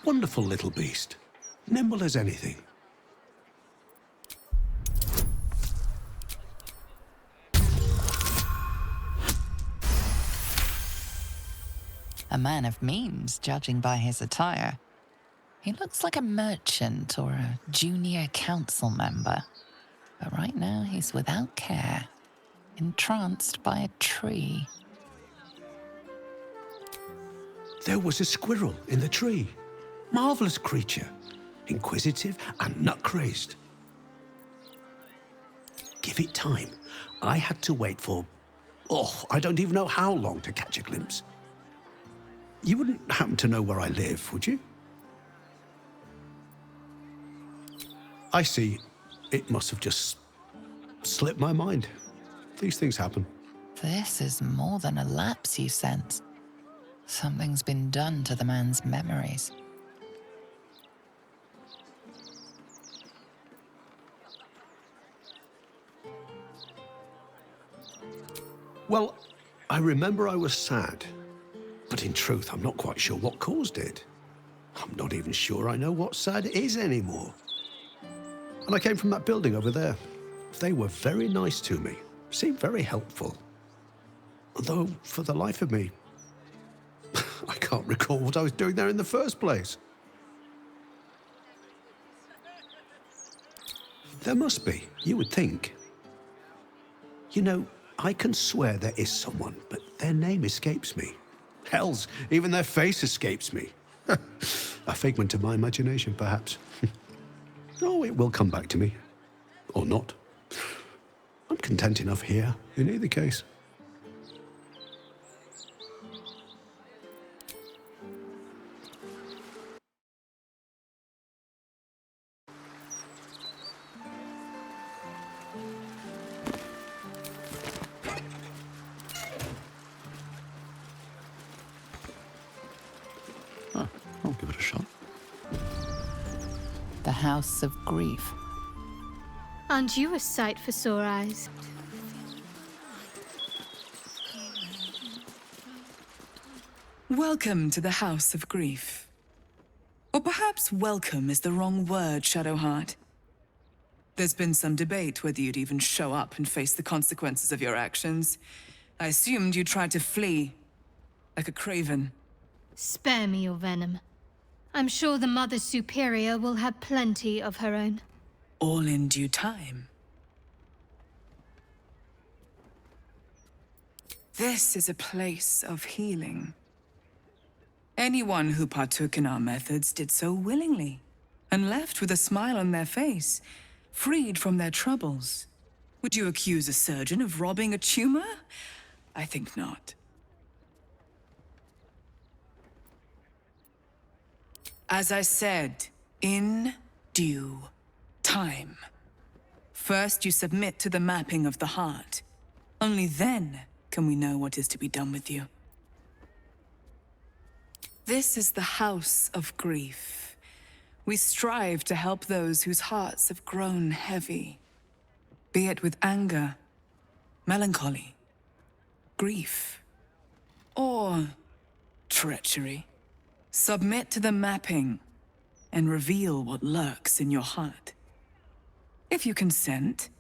Wonderful little beast. Nimble as anything. A man of means, judging by his attire. He looks like a merchant or a junior council member. But right now he's without care, entranced by a tree. There was a squirrel in the tree. Marvelous creature. Inquisitive and nut-crazed. Give it time. I had to wait for... I don't even know how long to catch a glimpse. You wouldn't happen to know where I live, would you? I see. It must have just slipped my mind. These things happen. This is more than a lapse, you sense. Something's been done to the man's memories. Well, I remember I was sad. But in truth, I'm not quite sure what caused it. I'm not even sure I know what sad is anymore. And I came from that building over there. They were very nice to me, seemed very helpful. Although, for the life of me, I can't recall what I was doing there in the first place. There must be, you would think. You know, I can swear there is someone, but their name escapes me. Hells, even their face escapes me. A figment of my imagination, perhaps. Oh, it will come back to me. Or not. I'm content enough here, in either case. I'll give it a shot. The House of Grief. Aren't you a sight for sore eyes? Welcome to the House of Grief. Or perhaps welcome is the wrong word, Shadowheart. There's been some debate whether you'd even show up and face the consequences of your actions. I assumed you tried to flee, like a craven. Spare me your venom. I'm sure the Mother Superior will have plenty of her own. All in due time. This is a place of healing. Anyone who partook in our methods did so willingly, and left with a smile on their face, freed from their troubles. Would you accuse a surgeon of robbing a tumor? I think not. As I said, in due time. First, you submit to the mapping of the heart. Only then can we know what is to be done with you. This is the House of Grief. We strive to help those whose hearts have grown heavy, be it with anger, melancholy, grief, or treachery. Submit to the mapping and reveal what lurks in your heart. If you consent,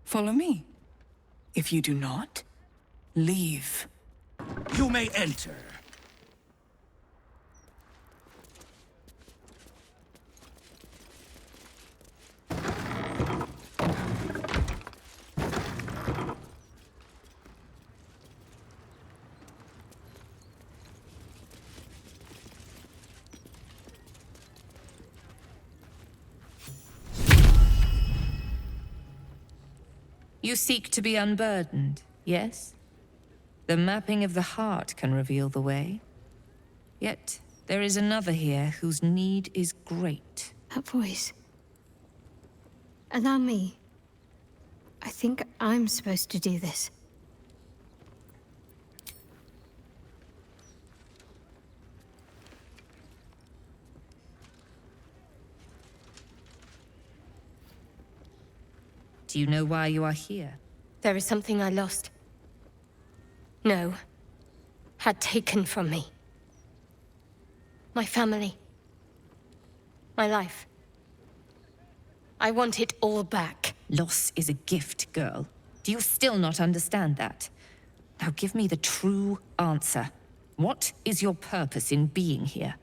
follow me. If you do not, leave. You may enter. You seek to be unburdened, yes? The mapping of the heart can reveal the way. Yet, there is another here whose need is great. That voice. Allow me. I think I'm supposed to do this. Do you know why you are here? There is something I lost. No. Had taken from me. My family. My life. I want it all back. Loss is a gift, girl. Do you still not understand that? Now give me the true answer. What is your purpose in being here?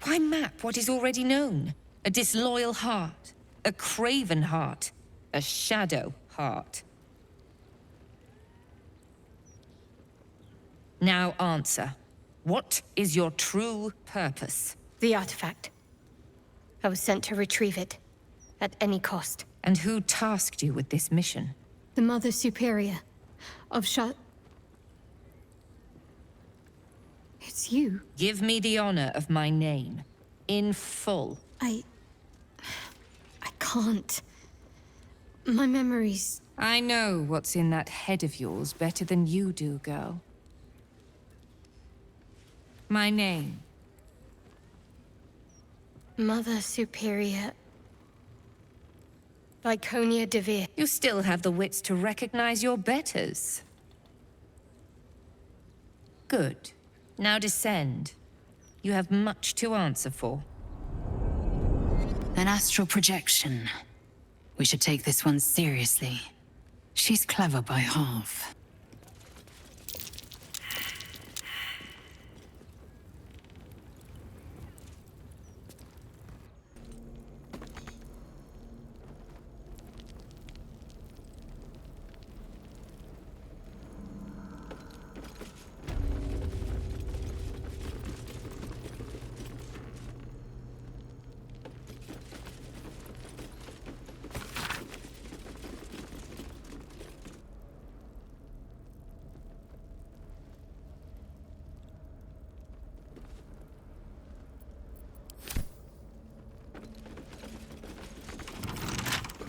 Why map what is already known? A disloyal heart, a craven heart, a shadow heart. Now answer. What is your true purpose? The artifact. I was sent to retrieve it, at any cost. And who tasked you with this mission? The Mother Superior of Shar... It's you. Give me the honor of my name, in full. I can't. My memories... I know what's in that head of yours better than you do, girl. My name. Mother Superior... Viconia DeVir. You still have the wits to recognize your betters. Good. Now descend. You have much to answer for. An astral projection. We should take this one seriously. She's clever by half.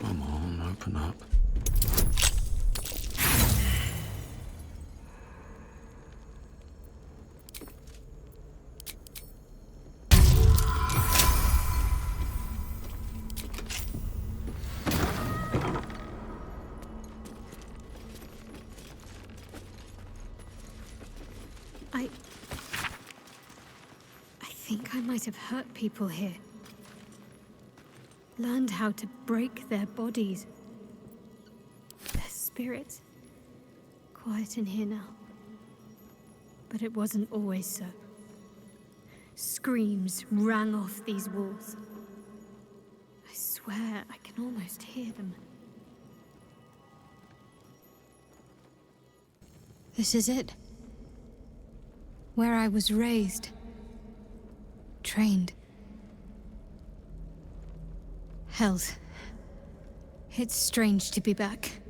Come on, open up. I think I might have hurt people here. Learned how to break their bodies. Their spirits. Quiet in here now. But it wasn't always so. Screams rang off these walls. I swear I can almost hear them. This is it. Where I was raised. Trained. Held. It's strange to be back.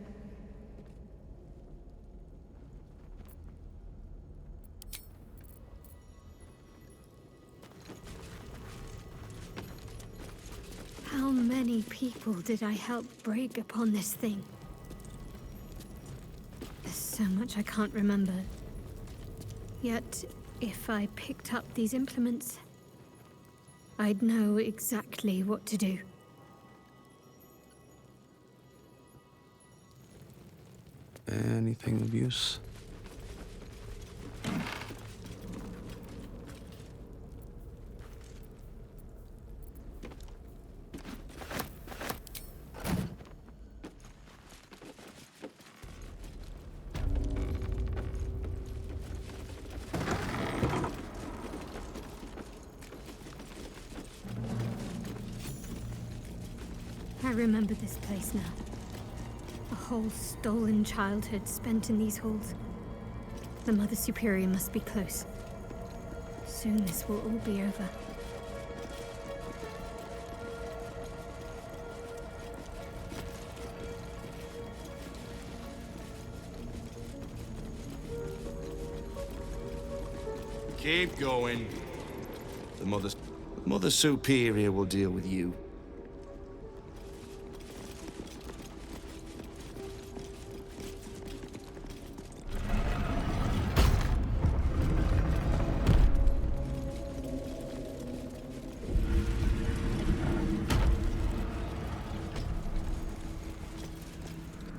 How many people did I help break upon this thing? There's so much I can't remember. Yet, if I picked up these implements, I'd know exactly what to do. Anything of use? I remember this place now. A whole stolen childhood spent in these halls. The Mother Superior must be close. Soon this will all be over. Keep going. The Mother Superior will deal with you.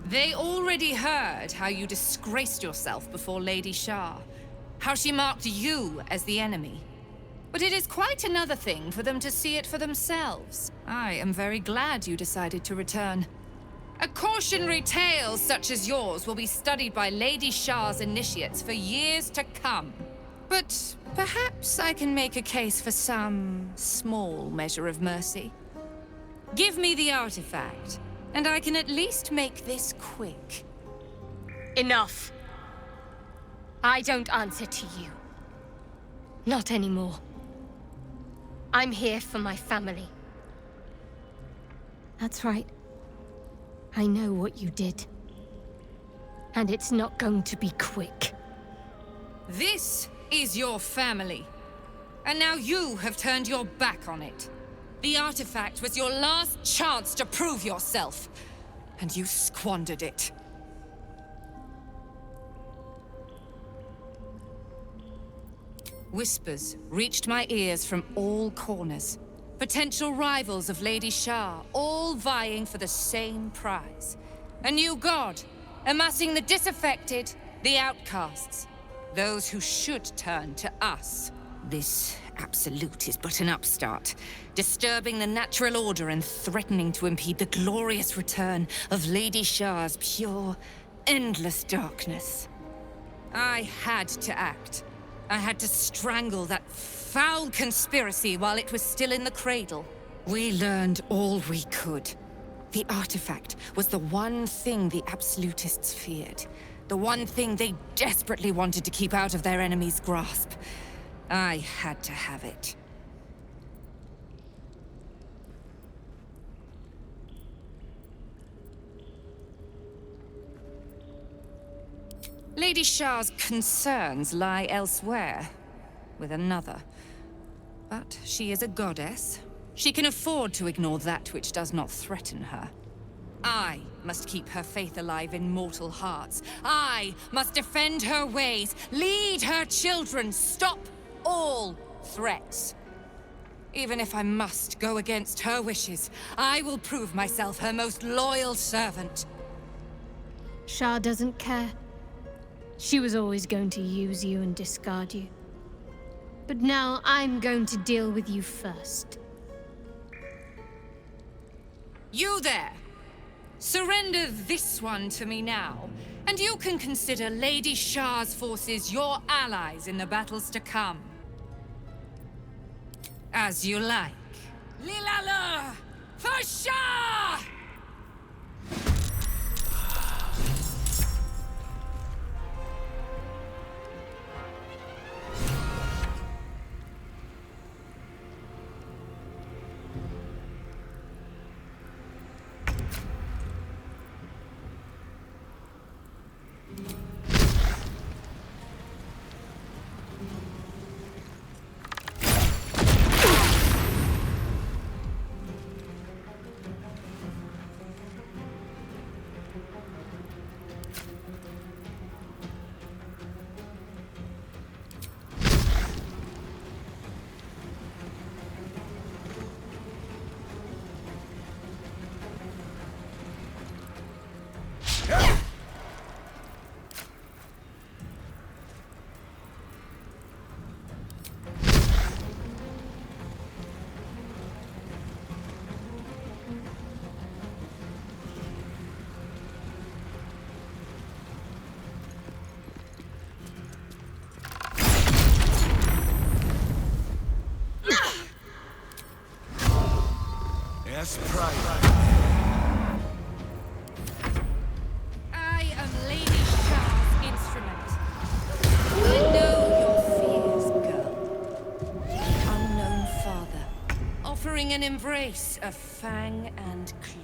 They already heard how you disgraced yourself before Lady Shar. how she marked you as the enemy. But it is quite another thing for them to see it for themselves. I am very glad you decided to return. A cautionary tale such as yours will be studied by Lady Shar's initiates for years to come. But perhaps I can make a case for some small measure of mercy. Give me the artifact, and I can at least make this quick. Enough. I don't answer to you. Not anymore. I'm here for my family. That's right. I know what you did. And it's not going to be quick. This is your family. And now you have turned your back on it. The artifact was your last chance to prove yourself. And you squandered it. Whispers reached my ears from all corners. Potential rivals of Lady Shar, all vying for the same prize. A new god, amassing the disaffected, the outcasts. Those who should turn to us. This absolute is but an upstart, disturbing the natural order and threatening to impede the glorious return of Lady Shar's pure, endless darkness. I had to act. I had to strangle that foul conspiracy while it was still in the cradle. We learned all we could. The artifact was the one thing the absolutists feared. The one thing they desperately wanted to keep out of their enemy's grasp. I had to have it. Lady Shar's concerns lie elsewhere, with another. But she is a goddess. She can afford to ignore that which does not threaten her. I must keep her faith alive in mortal hearts. I must defend her ways, lead her children, stop all threats. Even if I must go against her wishes, I will prove myself her most loyal servant. Shar doesn't care. She was always going to use you and discard you. But now I'm going to deal with you first. You there! Surrender this one to me now, and you can consider Lady Shar's forces your allies in the battles to come. As you like. Lilala! For Shar! Yes, pride. I am Lady Shar's instrument. I know your fears, girl. Unknown father, offering an embrace of fang and claw.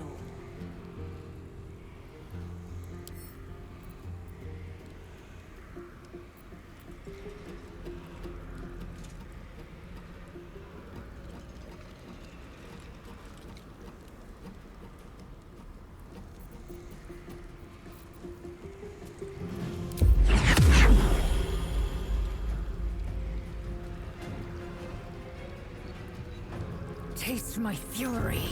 Taste my fury.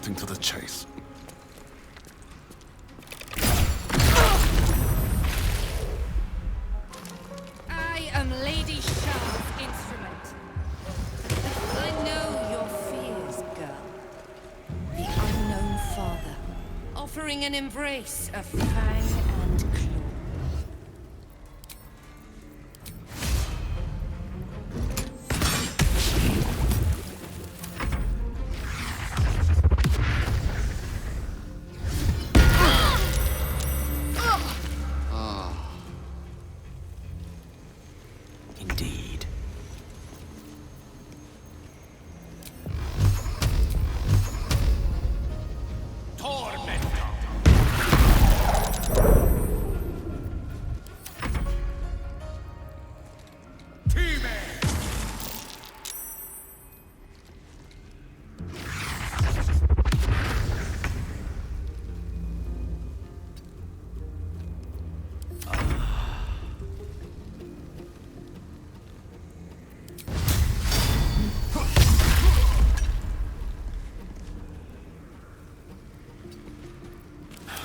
cutting to the chase. I am Lady Shar's instrument. I know your fears, girl. The unknown father, offering an embrace of fang and claw. Indeed.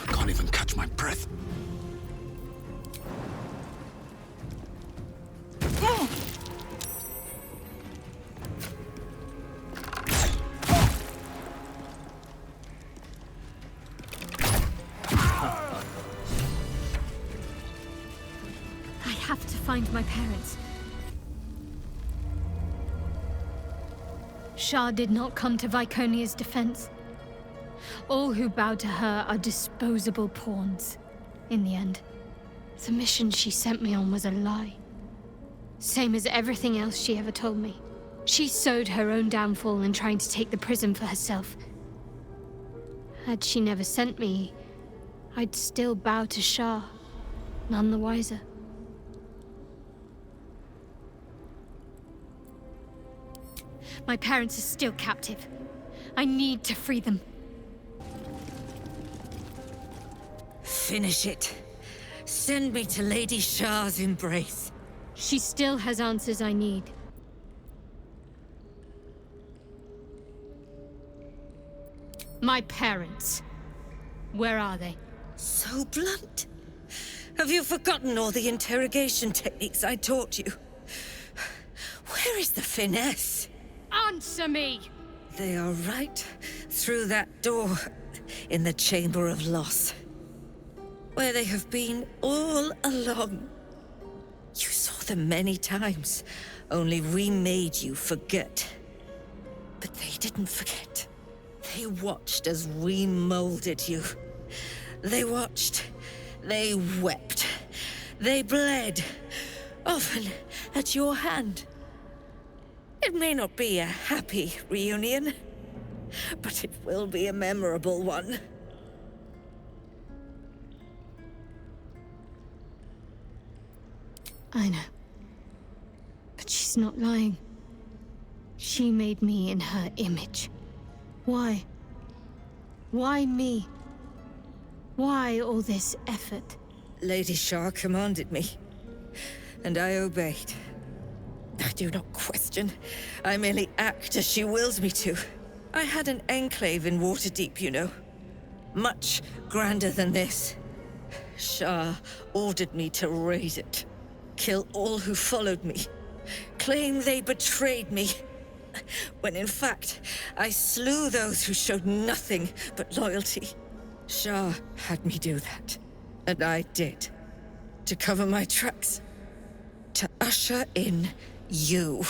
Can't even catch my breath. I have to find my parents. Shar did not come to Viconia's defense. All who bow to her are disposable pawns. In the end, the mission she sent me on was a lie. Same as everything else she ever told me. She sowed her own downfall in trying to take the prism for herself. Had she never sent me, I'd still bow to Shar, none the wiser. My parents are still captive. I need to free them. Finish it. Send me to Lady Shar's embrace. She still has answers I need. My parents. Where are they? So blunt. Have you forgotten all the interrogation techniques I taught you? Where is the finesse? Answer me! They are right through that door in the Chamber of Loss, where they have been all along. You saw them many times, only we made you forget. But they didn't forget. They watched as we molded you. They watched, they wept, they bled, often at your hand. It may not be a happy reunion, but it will be a memorable one. I know. But she's not lying. She made me in her image. Why? Why me? Why all this effort? Lady Shar commanded me, and I obeyed. I do not question. I merely act as she wills me to. I had an enclave in Waterdeep, you know. Much grander than this. Shar ordered me to raise it. Kill all who followed me. Claim they betrayed me. When in fact, I slew those who showed nothing but loyalty. Shar had me do that. And I did. To cover my tracks. To usher in you.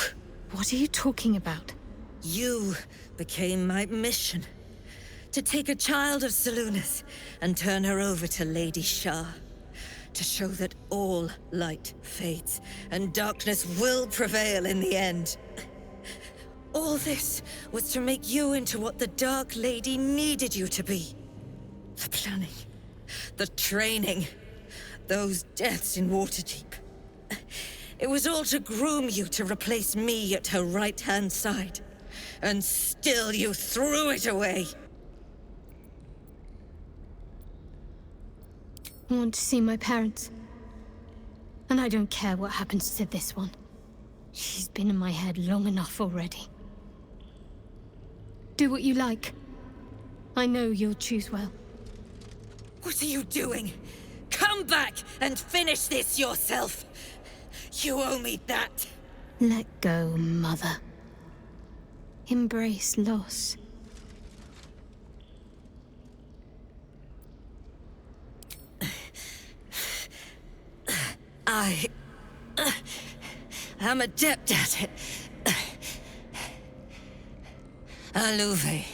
What are you talking about? You became my mission. To take a child of Selûne's and turn her over to Lady Shar. To show that all light fades and darkness will prevail in the end. All this was to make you into what the Dark Lady needed you to be. The planning, the training, those deaths in Waterdeep. It was all to groom you to replace me at her right-hand side. And still you threw it away. I want to see my parents. And I don't care what happens to this one. She's been in my head long enough already. Do what you like. I know you'll choose well. What are you doing? Come back and finish this yourself. You owe me that. Let go, Mother. Embrace loss. I am adept at it. Alluve.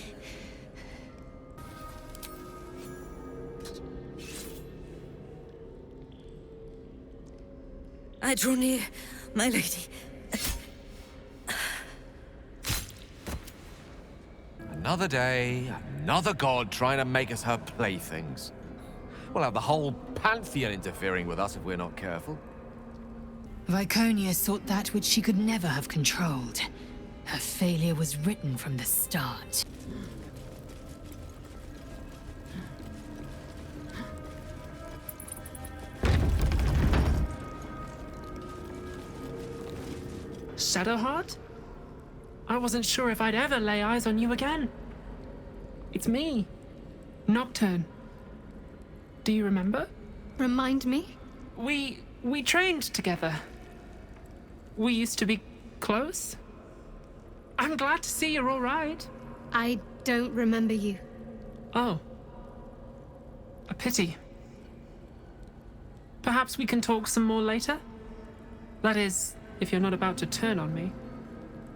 I draw near, my lady. Another day, another god trying to make us her playthings. We'll have the whole pantheon interfering with us if we're not careful. Viconia sought that which she could never have controlled. Her failure was written from the start. Shadowheart? I wasn't sure if I'd ever lay eyes on you again. It's me, Nocturne. Do you remember? Remind me? We trained together. We used to be close. I'm glad to see you're all right. I don't remember you. Oh. A pity. Perhaps we can talk some more later? That is, if you're not about to turn on me.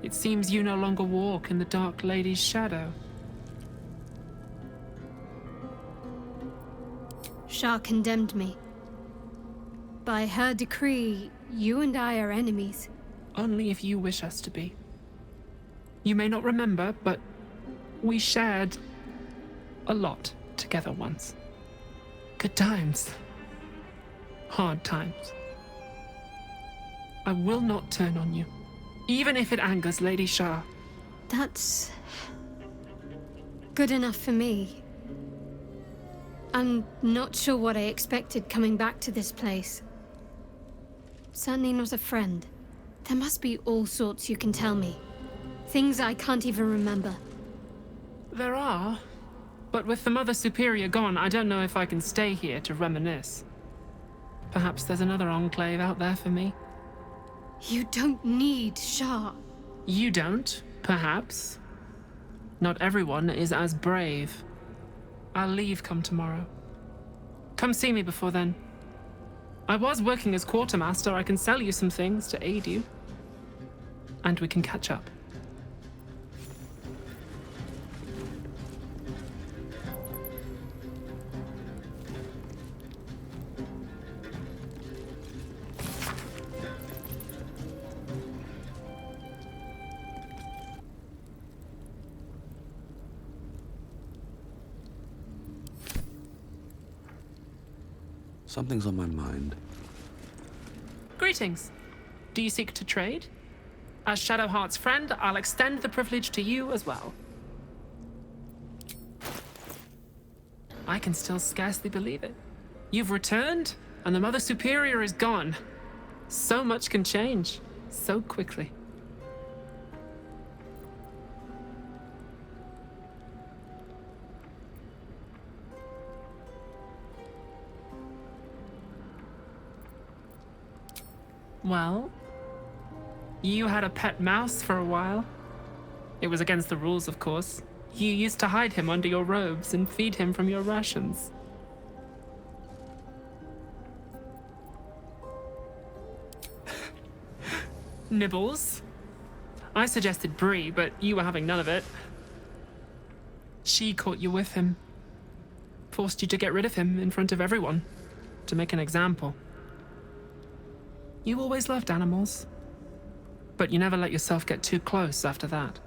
It seems you no longer walk in the Dark Lady's shadow. Shar condemned me. By her decree, you and I are enemies. Only if you wish us to be. You may not remember, but we shared a lot together once. Good times. Hard times. I will not turn on you, even if it angers Lady Shar. That's good enough for me. I'm not sure what I expected coming back to this place. Certainly not a friend. There must be all sorts you can tell me. Things I can't even remember. There are, but with the Mother Superior gone, I don't know if I can stay here to reminisce. Perhaps there's another enclave out there for me. You don't need Shar. You don't, perhaps. Not everyone is as brave. I'll leave come tomorrow. Come see me before then. I was working as quartermaster. I can sell you some things to aid you. And we can catch up. Something's on my mind. Greetings. Do you seek to trade? As Shadowheart's friend, I'll extend the privilege to you as well. I can still scarcely believe it. You've returned, and the Mother Superior is gone. So much can change, so quickly. Well, you had a pet mouse for a while. It was against the rules, of course. You used to hide him under your robes and feed him from your rations. Nibbles. I suggested Bree, but you were having none of it. She caught you with him. Forced you to get rid of him in front of everyone. To make an example. You always loved animals. But you never let yourself get too close after that.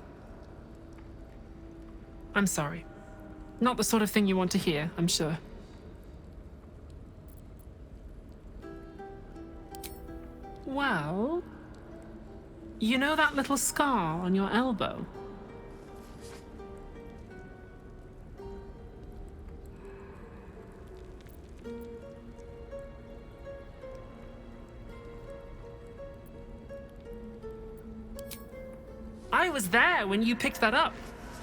I'm sorry. Not the sort of thing you want to hear, I'm sure. Well... You know that little scar on your elbow? I was there when you picked that up.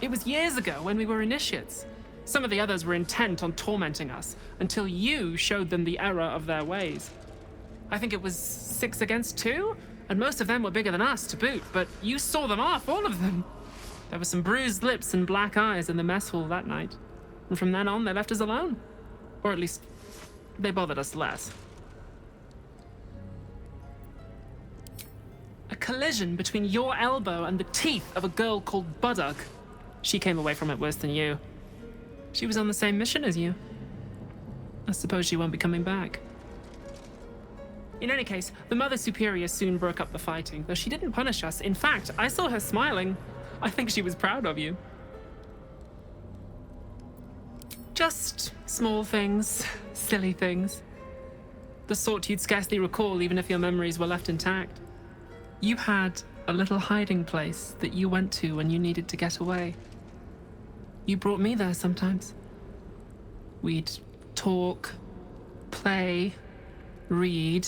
It was years ago when we were initiates. Some of the others were intent on tormenting us until you showed them the error of their ways. I think it was 6 against 2, and most of them were bigger than us to boot, but you saw them off, all of them. There were some bruised lips and black eyes in the mess hall that night, and from then on they left us alone. Or at least, they bothered us less. A collision between your elbow and the teeth of a girl called Buddock. She came away from it worse than you. She was on the same mission as you. I suppose she won't be coming back. In any case, the Mother Superior soon broke up the fighting, though she didn't punish us. In fact, I saw her smiling. I think she was proud of you. Just small things, silly things. The sort you'd scarcely recall even if your memories were left intact. You had a little hiding place that you went to when you needed to get away. You brought me there sometimes. We'd talk, play, read,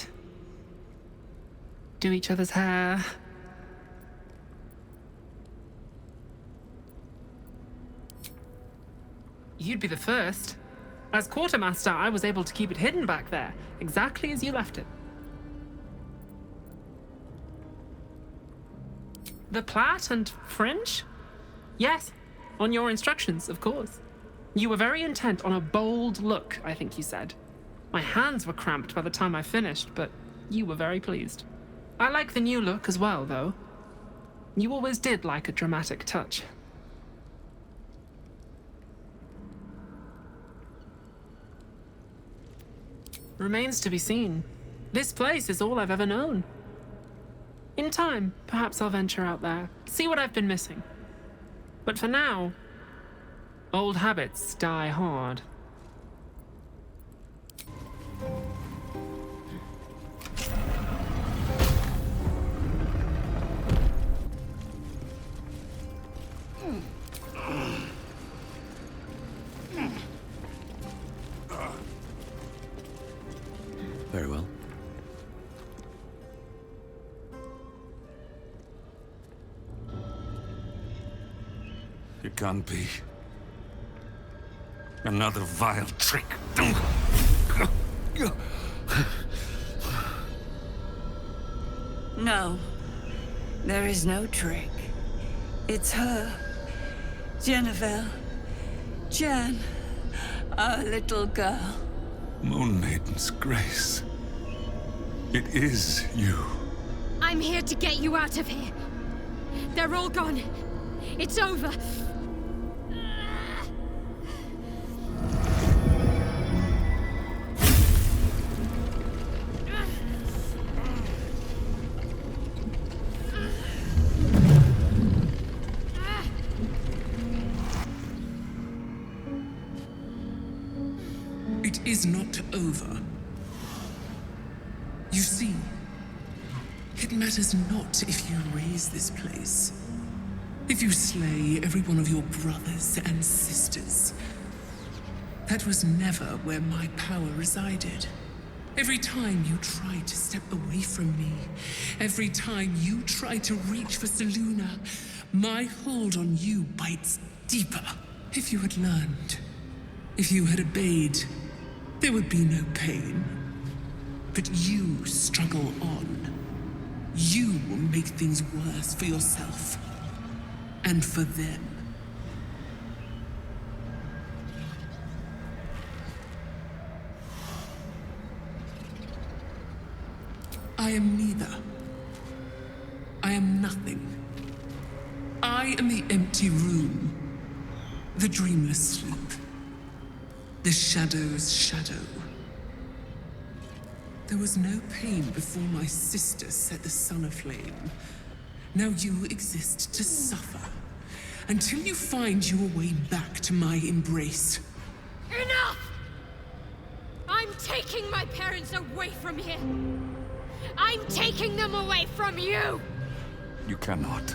do each other's hair. You'd be the first. As quartermaster, I was able to keep it hidden back there, exactly as you left it. The plait and fringe? Yes, on your instructions, of course. You were very intent on a bold look, I think you said. My hands were cramped by the time I finished, but you were very pleased. I like the new look as well, though. You always did like a dramatic touch. Remains to be seen. This place is all I've ever known. In time, perhaps I'll venture out there, see what I've been missing. But for now, old habits die hard. Very well. It can't be. Another vile trick. No. There is no trick. It's her. Jennifer. Jan. Our little girl. Moon Maiden's grace. It is you. I'm here to get you out of here. They're all gone. It's over. It is not over. You see, it matters not if you raise this place. If you slay every one of your brothers and sisters. That was never where my power resided. Every time you try to step away from me, every time you try to reach for Selûne, my hold on you bites deeper. If you had learned, if you had obeyed, there would be no pain. But you struggle on. You will make things worse for yourself. And for them. I am neither. I am nothing. I am the empty room. The dreamless sleep. The shadow's shadow. There was no pain before my sister set the sun aflame. Now you exist to suffer. Until you find your way back to my embrace. Enough! I'm taking my parents away from here. I'm taking them away from you! You cannot.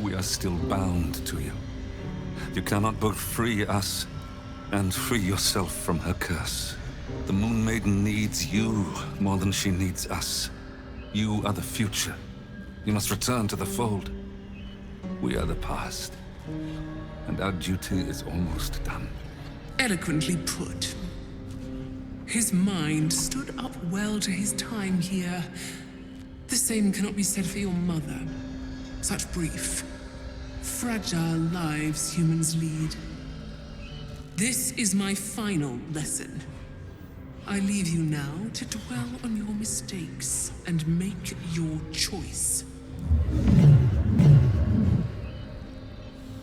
We are still bound to you. You cannot both free us and free yourself from her curse. The Moon Maiden needs you more than she needs us. You are the future. You must return to the fold. We are the past. and our duty is almost done. Eloquently put. His mind stood up well to his time here. The same cannot be said for your mother. Such brief, fragile lives humans lead. This is my final lesson. I leave you now to dwell on your mistakes and make your choice.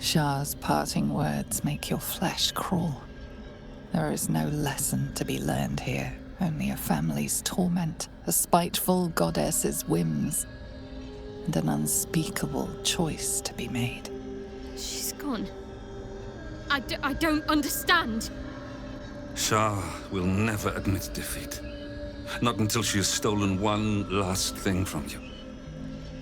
Shar's parting words make your flesh crawl. There is no lesson to be learned here, only a family's torment, a spiteful goddess's whims, and an unspeakable choice to be made. She's gone. I don't understand. Shar will never admit defeat. Not until she has stolen one last thing from you.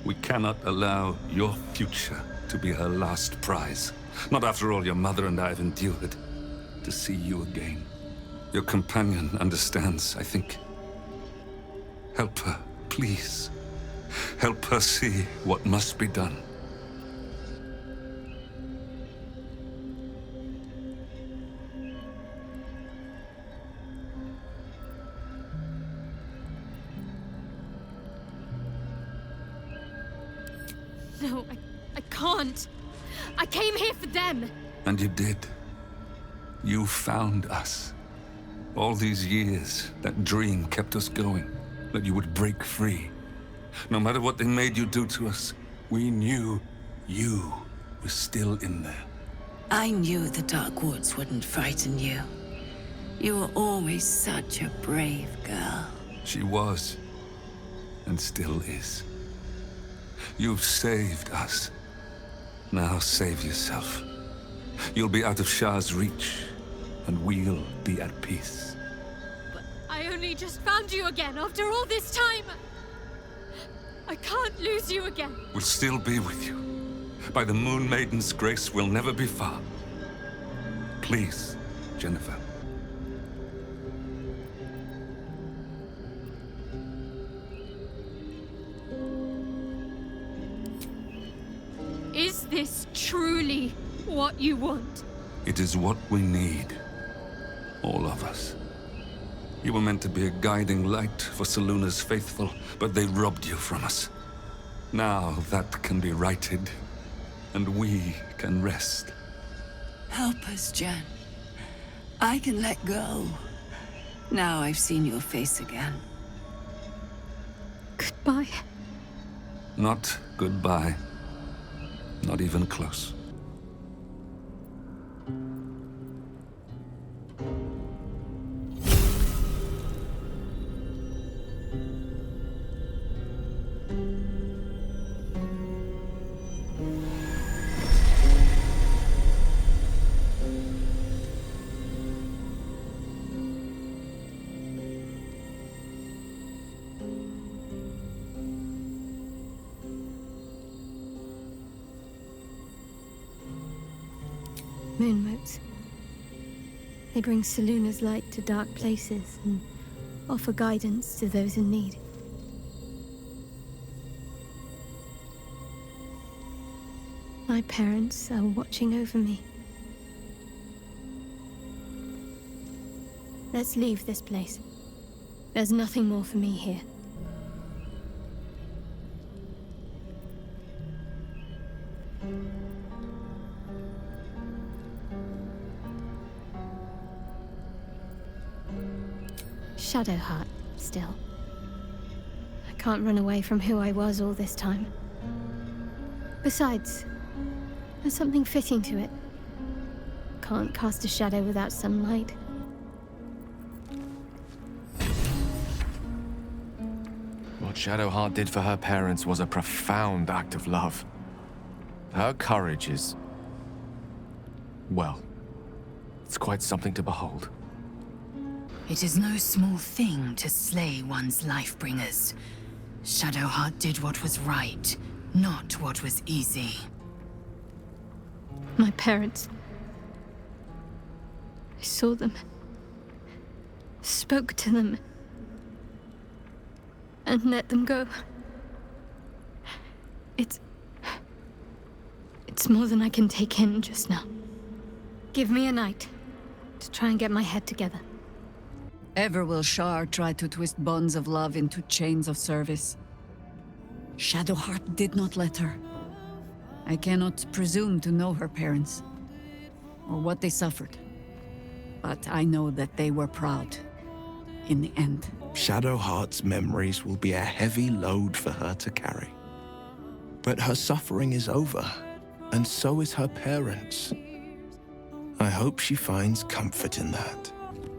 We cannot allow your future to be her last prize. Not after all your mother and I have endured. To see you again. Your companion understands, I think. Help her, please. Help her see what must be done. No, I can't. I came here for them. And you did. You found us. All these years, that dream kept us going. That you would break free. No matter what they made you do to us, we knew you were still in there. I knew the Dark Woods wouldn't frighten you. You were always such a brave girl. She was. And still is. You've saved us. Now save yourself. You'll be out of Shar's reach, and we'll be at peace. But I only just found you again after all this time. I can't lose you again. We'll still be with you. By the Moon Maiden's grace, we'll never be far. Please, Jennifer. Is this truly what you want? It is what we need. All of us. You were meant to be a guiding light for Seluna's faithful, but they robbed you from us. Now that can be righted, and we can rest. Help us, Jen. I can let go. Now I've seen your face again. Goodbye. Not goodbye. Not even close. Moonmotes. They bring Seluna's light to dark places and offer guidance to those in need. My parents are watching over me. Let's leave this place. There's nothing more for me here. Shadowheart, still. I can't run away from who I was all this time. Besides, there's something fitting to it. Can't cast a shadow without some light. What Shadowheart did for her parents was a profound act of love. Her courage is... well, it's quite something to behold. It is no small thing to slay one's life-bringers. Shadowheart did what was right, not what was easy. My parents. I saw them. Spoke to them. And let them go. It's more than I can take in just now. Give me a night to try and get my head together. Ever will Shar try to twist bonds of love into chains of service. Shadowheart did not let her. I cannot presume to know her parents, or what they suffered. But I know that they were proud, in the end. Shadowheart's memories will be a heavy load for her to carry. But her suffering is over, and so is her parents'. I hope she finds comfort in that.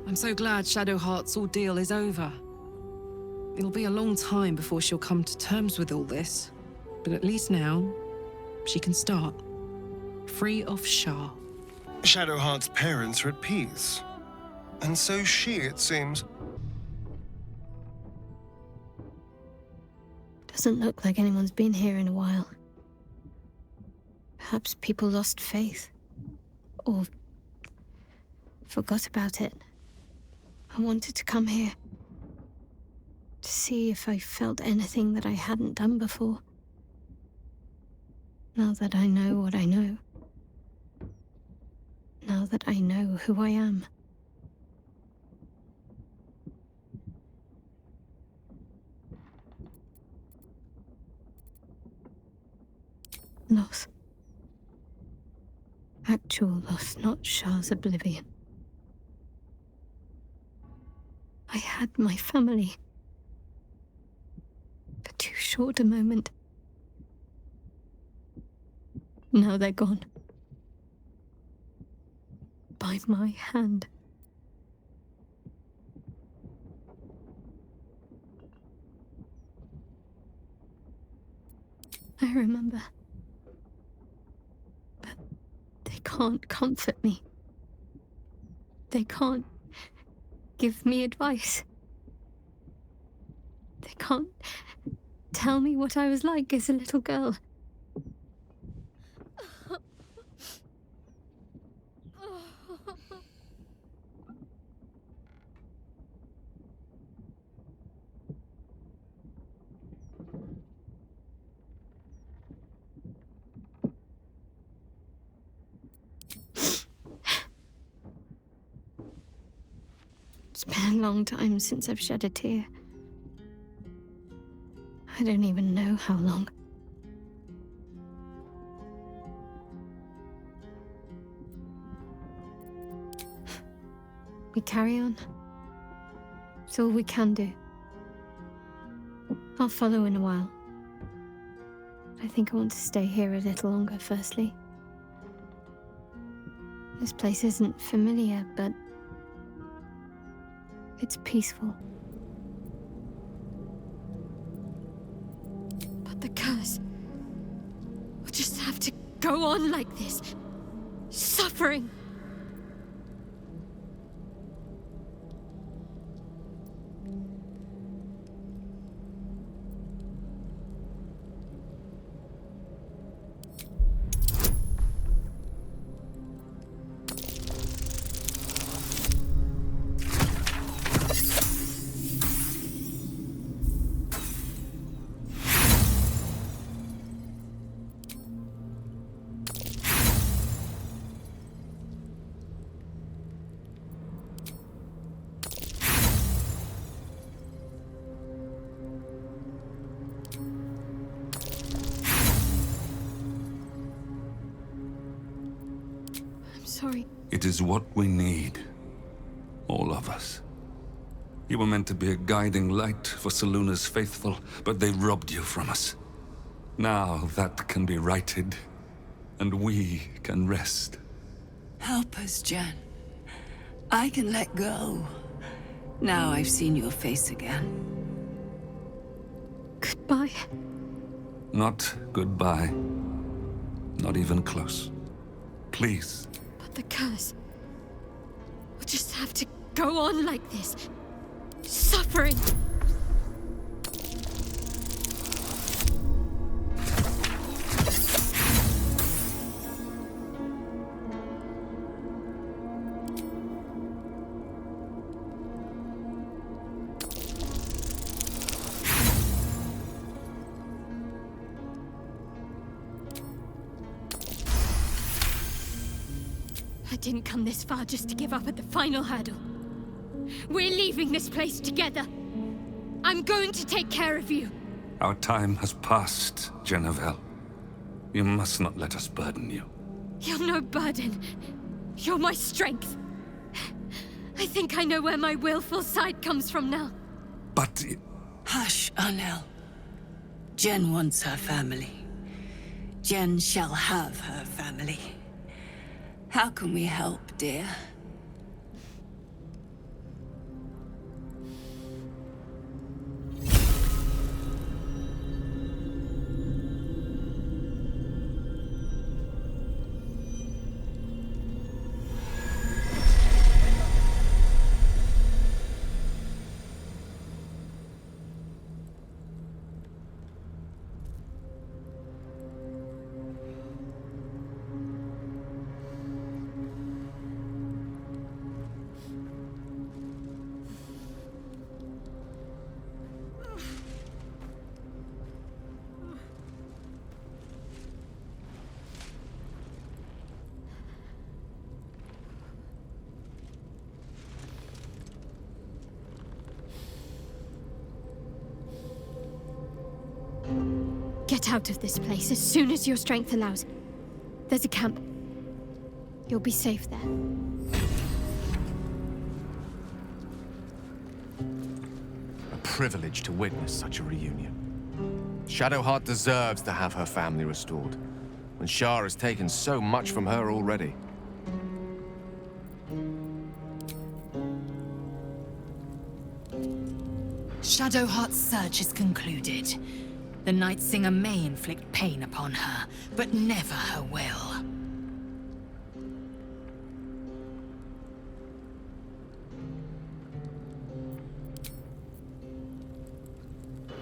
I'm so glad Shadowheart's ordeal is over. It'll be a long time before she'll come to terms with all this, but at least now, she can start. Free of Shar. Shadowheart's parents are at peace. And so she, it seems. Doesn't look like anyone's been here in a while. Perhaps people lost faith. Or forgot about it. I wanted to come here. To see if I felt anything that I hadn't done before. Now that I know what I know. Now that I know who I am. Loss. Actual loss, not Shar's oblivion. I had my family. For too short a moment. Now they're gone. By my hand. I remember. But they can't comfort me. They can't give me advice. They can't tell me what I was like as a little girl. It's been a long time since I've shed a tear. I don't even know how long. We carry on. It's all we can do. I'll follow in a while. I think I want to stay here a little longer, firstly. This place isn't familiar, but it's peaceful. But the curse will just have to go on like this. Suffering. Sorry. It is what we need. All of us. You were meant to be a guiding light for Seluna's faithful, but they robbed you from us. Now that can be righted, and we can rest. Help us, Jen. I can let go. Now I've seen your face again. Goodbye. Not goodbye. Not even close. Please. But the curse will just have to go on like this. Suffering. I didn't come this far just to give up at the final hurdle. We're leaving this place together. I'm going to take care of you. Our time has passed, Jennifer. You must not let us burden you. You're no burden. You're my strength. I think I know where my willful side comes from now. But... Hush, Arnel. Jen wants her family. Jen shall have her family. How can we help, dear? Get out of this place as soon as your strength allows. There's a camp. You'll be safe there. A privilege to witness such a reunion. Shadowheart deserves to have her family restored, when Shar has taken so much from her already. Shadowheart's search is concluded. The Night Singer may inflict pain upon her, but never her will.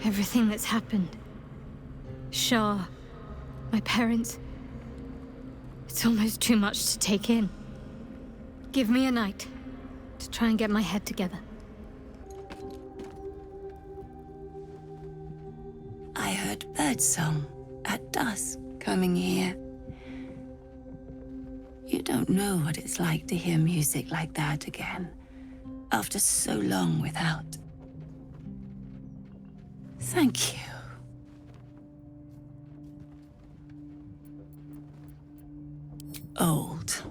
Everything that's happened. Shar, my parents. It's almost too much to take in. Give me a night to try and get my head together. I heard birdsong at dusk coming here. You don't know what it's like to hear music like that again, after so long without. Thank you. Old.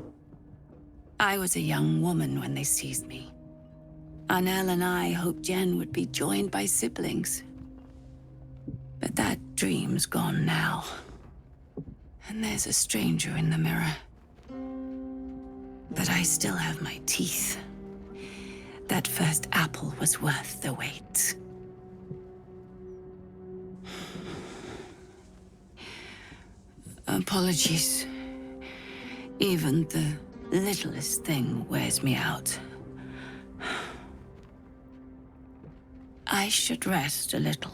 I was a young woman when they seized me. Arnel and I hoped Jen would be joined by siblings. But that dream's gone now. And there's a stranger in the mirror. But I still have my teeth. That first apple was worth the wait. Apologies. Even the littlest thing wears me out. I should rest a little.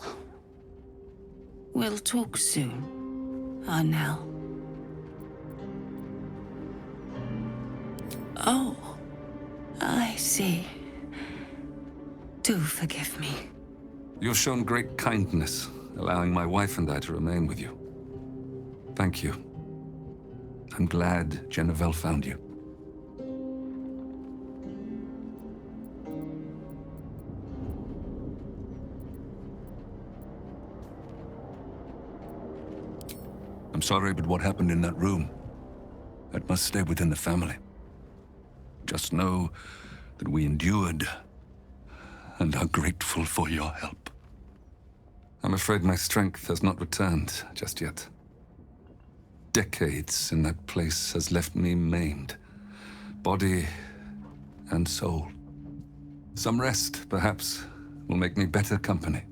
We'll talk soon, Arnel. Oh, I see. Do forgive me. You've shown great kindness, allowing my wife and I to remain with you. Thank you. I'm glad Jennifer found you. I'm sorry, but what happened in that room, that must stay within the family. Just know that we endured and are grateful for your help. I'm afraid my strength has not returned just yet. Decades in that place has left me maimed, body and soul. Some rest, perhaps, will make me better company.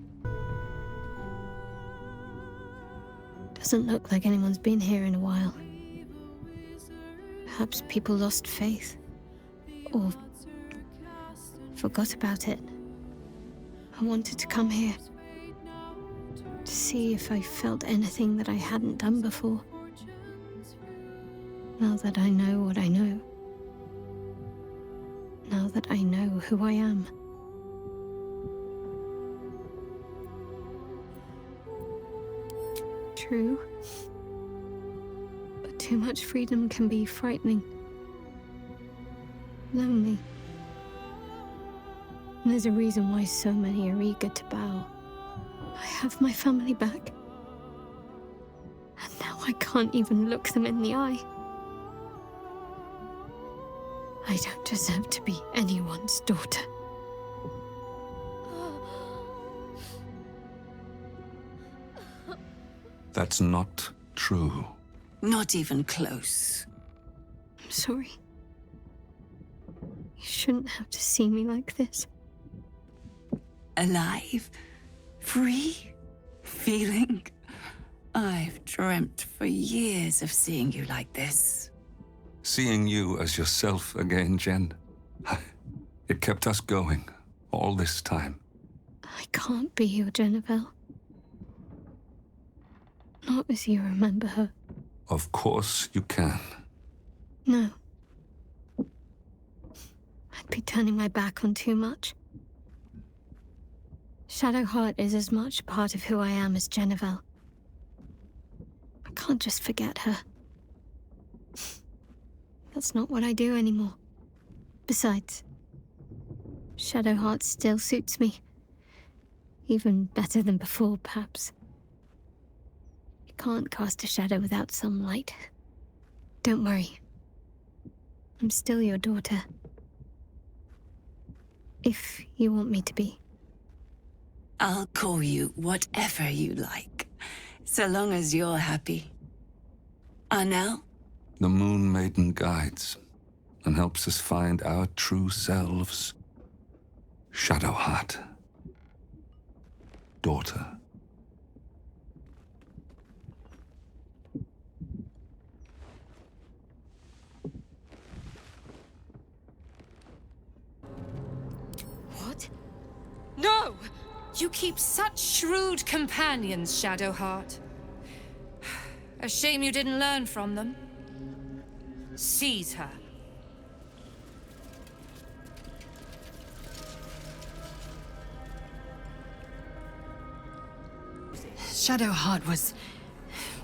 Doesn't look like anyone's been here in a while. Perhaps people lost faith. Or forgot about it. I wanted to come here to see if I felt anything that I hadn't done before. Now that I know what I know. Now that I know who I am. True. But too much freedom can be frightening. lonely. And there's a reason why so many are eager to bow. I have my family back. And now I can't even look them in the eye. I don't deserve to be anyone's daughter. That's not true. Not even close. I'm sorry. You shouldn't have to see me like this. Alive? Free? Feeling? I've dreamt for years of seeing you like this. Seeing you as yourself again, Jen. It kept us going all this time. I can't be your Jennifer. Not as you remember her. Of course you can. No. I'd be turning my back on too much. Shadowheart is as much a part of who I am as Jennifer. I can't just forget her. That's not what I do anymore. Besides, Shadowheart still suits me. Even better than before, perhaps. You can't cast a shadow without some light. Don't worry. I'm still your daughter. If you want me to be. I'll call you whatever you like, so long as you're happy. Arnell? The Moon Maiden guides and helps us find our true selves. Shadowheart. Daughter. What? No! You keep such shrewd companions, Shadowheart. A shame you didn't learn from them. Seize her. Shadowheart was...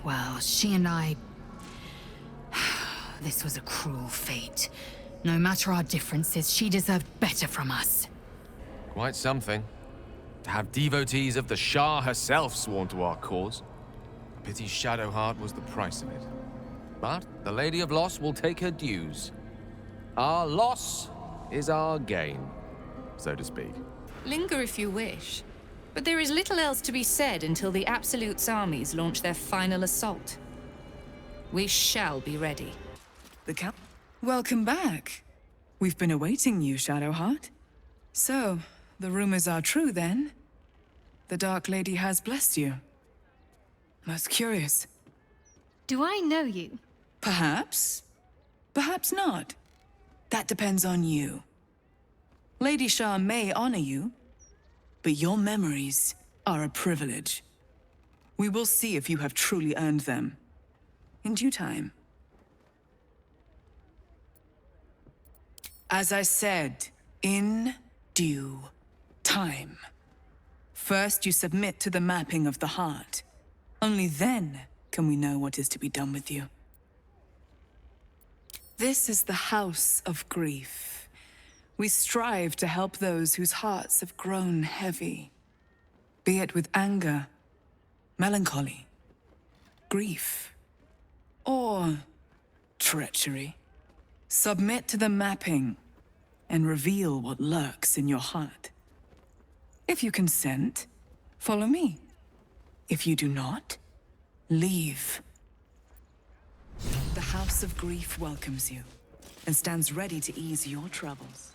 well, she and I... This was a cruel fate. No matter our differences, she deserved better from us. Quite something. To have devotees of the Shar herself sworn to our cause. Pity Shadowheart was the price of it. But the Lady of Loss will take her dues. Our loss is our gain, so to speak. Linger if you wish, but there is little else to be said until the Absolute's armies launch their final assault. We shall be ready. Welcome back. We've been awaiting you, Shadowheart. So, the rumors are true then? The Dark Lady has blessed you. Most curious. Do I know you? Perhaps. Perhaps not. That depends on you. Lady Shar may honor you, but your memories are a privilege. We will see if you have truly earned them. In due time. As I said, in due time. First, you submit to the mapping of the heart. Only then can we know what is to be done with you. This is the house of grief. We strive to help those whose hearts have grown heavy, be it with anger, melancholy, grief, or treachery. Submit to the mapping and reveal what lurks in your heart. If you consent, follow me. If you do not, leave. The House of Grief welcomes you and stands ready to ease your troubles.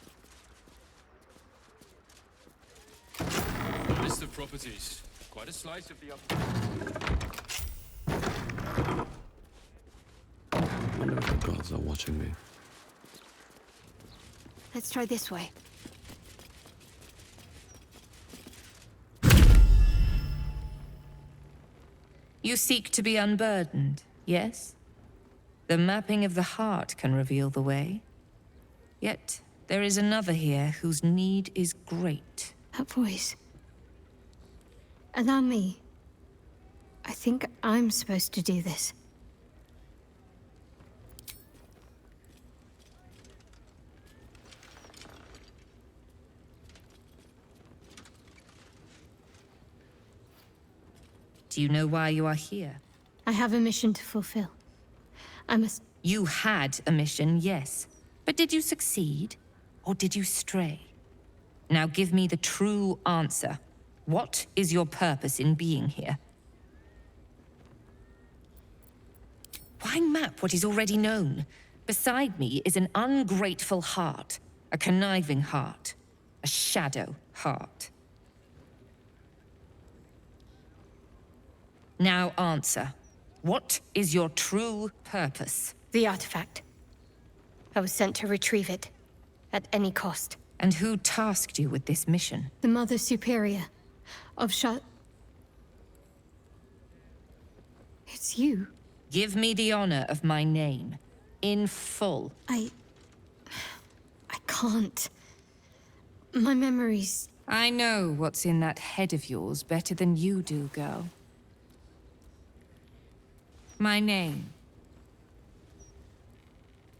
List of properties. Quite a slice of the I wonder if the gods are watching me. Let's try this way. You seek to be unburdened, yes? The mapping of the heart can reveal the way. Yet, there is another here whose need is great. That voice. Allow me. I think I'm supposed to do this. Do you know why you are here? I have a mission to fulfill. I must... You had a mission, yes. But did you succeed? Or did you stray? Now give me the true answer. What is your purpose in being here? Why map what is already known? Beside me is an ungrateful heart, a conniving heart, a shadow heart. Now answer. What is your true purpose? The artifact. I was sent to retrieve it, at any cost. And who tasked you with this mission? The Mother Superior of Shar... It's you. Give me the honor of my name, in full. I can't. My memories... I know what's in that head of yours better than you do, girl. My name.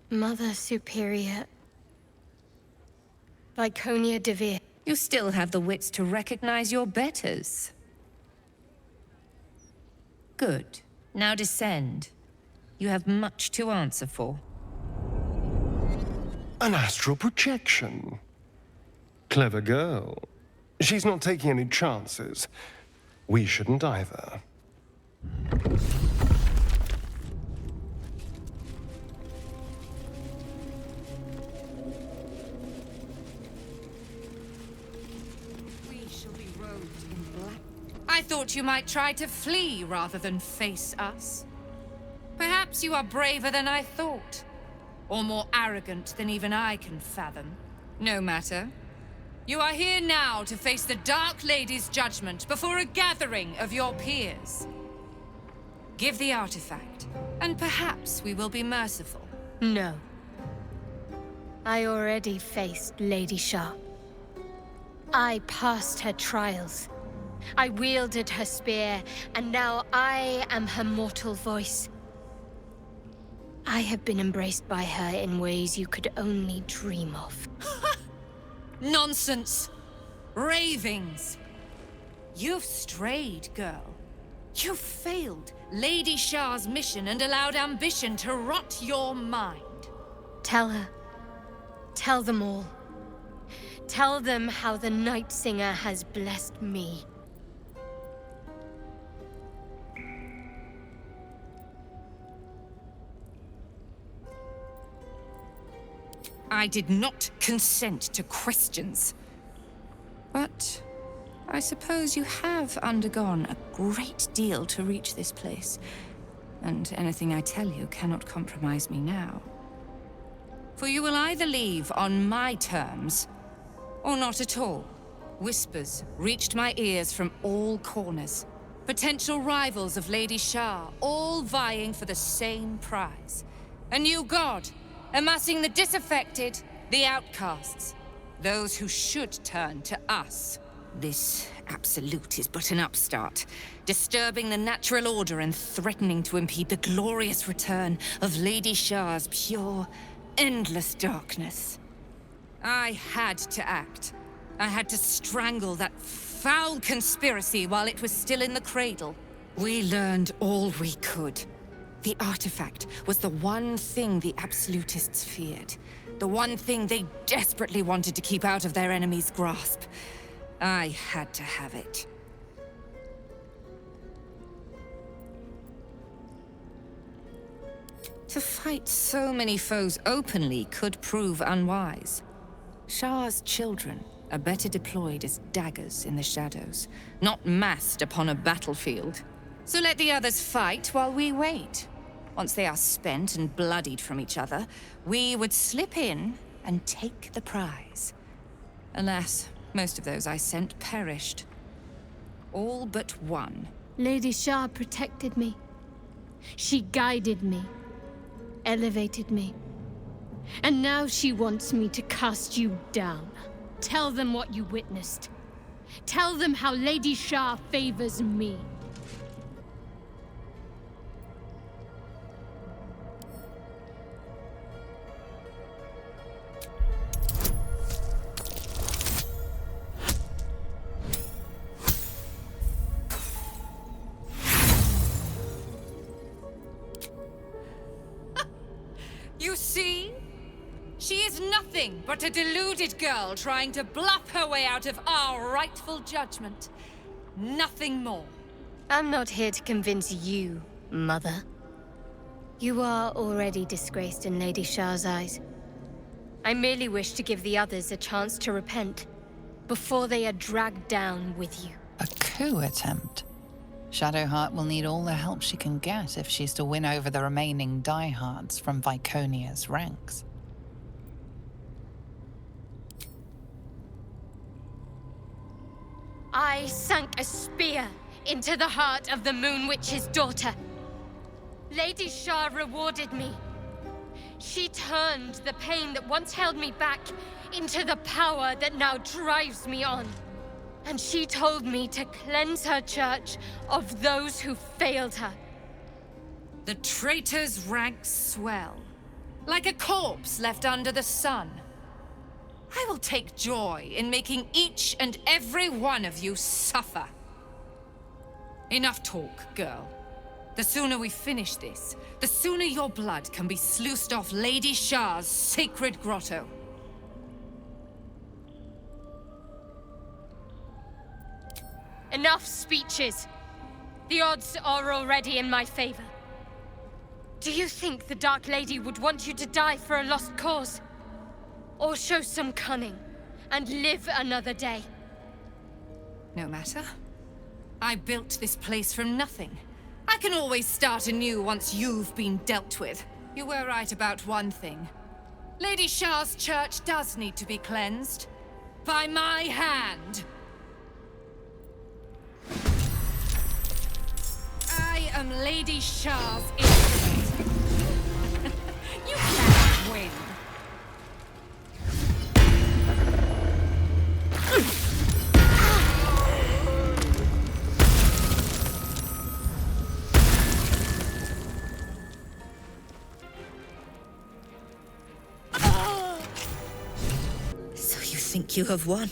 Mother Superior... Viconia DeVir. You still have the wits to recognize your betters. Good. Now descend. You have much to answer for. An astral projection. Clever girl. She's not taking any chances. We shouldn't either. I thought you might try to flee rather than face us. Perhaps you are braver than I thought, or more arrogant than even I can fathom. No matter. You are here now to face the Dark Lady's judgment before a gathering of your peers. Give the artifact, and perhaps we will be merciful. No. I already faced Lady Shar. I passed her trials. I wielded her spear, and now I am her mortal voice. I have been embraced by her in ways you could only dream of. Nonsense! Ravings! You've strayed, girl. You've failed Lady Shar's mission and allowed ambition to rot your mind. Tell her. Tell them all. Tell them how the Night Singer has blessed me. I did not consent to questions. But I suppose you have undergone a great deal to reach this place. And anything I tell you cannot compromise me now. For you will either leave on my terms, or not at all. Whispers reached my ears from all corners. Potential rivals of Lady Shar, all vying for the same prize. A new god, amassing the disaffected, the outcasts. Those who should turn to us. This absolute is but an upstart, disturbing the natural order and threatening to impede the glorious return of Lady Shar's pure, endless darkness. I had to act. I had to strangle that foul conspiracy while it was still in the cradle. We learned all we could. The artifact was the one thing the absolutists feared. The one thing they desperately wanted to keep out of their enemy's grasp. I had to have it. To fight so many foes openly could prove unwise. Shar's children are better deployed as daggers in the shadows, not massed upon a battlefield. So let the others fight while we wait. Once they are spent and bloodied from each other, we would slip in and take the prize. Alas, most of those I sent perished. All but one. Lady Shar protected me. She guided me, elevated me. And now she wants me to cast you down. Tell them what you witnessed. Tell them how Lady Shar favors me. You see? She is nothing but a deluded girl trying to bluff her way out of our rightful judgment. Nothing more. I'm not here to convince you, Mother. You are already disgraced in Lady Shar's eyes. I merely wish to give the others a chance to repent before they are dragged down with you. A coup attempt? Shadowheart will need all the help she can get if she's to win over the remaining diehards from Viconia's ranks. I sank a spear into the heart of the Moon Witch's daughter. Lady Shar rewarded me. She turned the pain that once held me back into the power that now drives me on. And she told me to cleanse her church of those who failed her. The traitor's ranks swell, like a corpse left under the sun. I will take joy in making each and every one of you suffer. Enough talk, girl. The sooner we finish this, the sooner your blood can be sluiced off Lady Shar's sacred grotto. Enough speeches. The odds are already in my favor. Do you think the Dark Lady would want you to die for a lost cause? Or show some cunning and live another day? No matter. I built this place from nothing. I can always start anew once you've been dealt with. You were right about one thing. Lady Shar's church does need to be cleansed. By my hand. I am Lady Shar's instrument. You can't win. So you think you have won?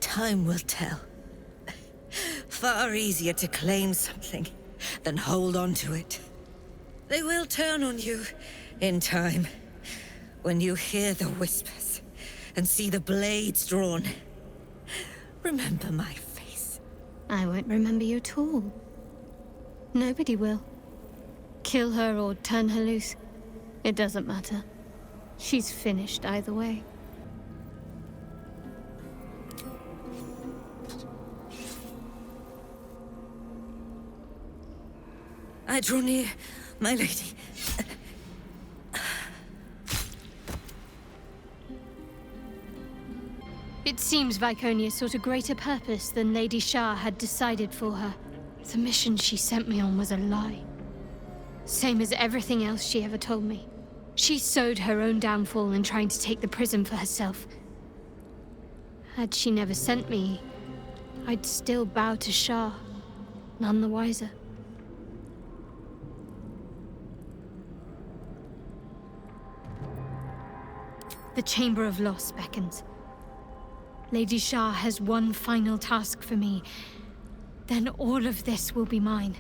Time will tell. Far easier to claim something than hold on to it. They will turn on you in time. When you hear the whispers and see the blades drawn, remember my face. I won't remember you at all. Nobody will. Kill her or turn her loose. It doesn't matter. She's finished either way. I draw near, my lady. It seems Viconia sought a greater purpose than Lady Shar had decided for her. The mission she sent me on was a lie. Same as everything else she ever told me. She sowed her own downfall in trying to take the prism for herself. Had she never sent me, I'd still bow to Shar, none the wiser. The Chamber of Loss beckons. Lady Shar has one final task for me. Then all of this will be mine.